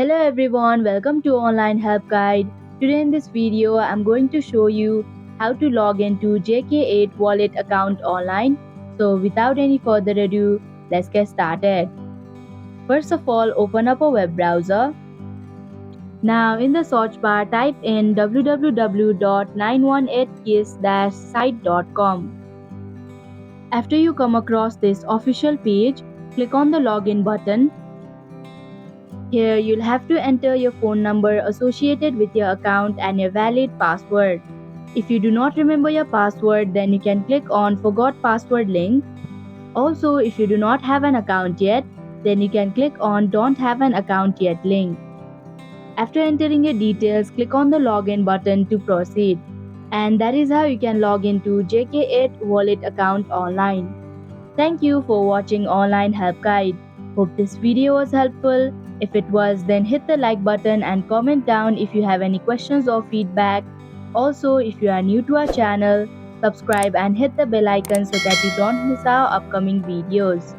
Hello everyone, welcome to Online Help Guide. Today in this video, I'm going to show you how to log into JK8 Wallet account online. So without any further ado, let's get started. First of all, open up a web browser. Now in the search bar, type in www.918kiss-site.com. After you come across this official page, click on the login button. Here you'll have to enter your phone number associated with your account and your valid password. If you do not remember your password, then you can click on Forgot Password link. Also, if you do not have an account yet, then you can click on Don't Have an Account Yet link. After entering your details, click on the Login button to proceed. And that is how you can log into JK8 Wallet account online. Thank you for watching Online Help Guide. Hope this video was helpful. If it was, then hit the like button and comment down if you have any questions or feedback. Also, if you are new to our channel, subscribe and hit the bell icon so that you don't miss our upcoming videos.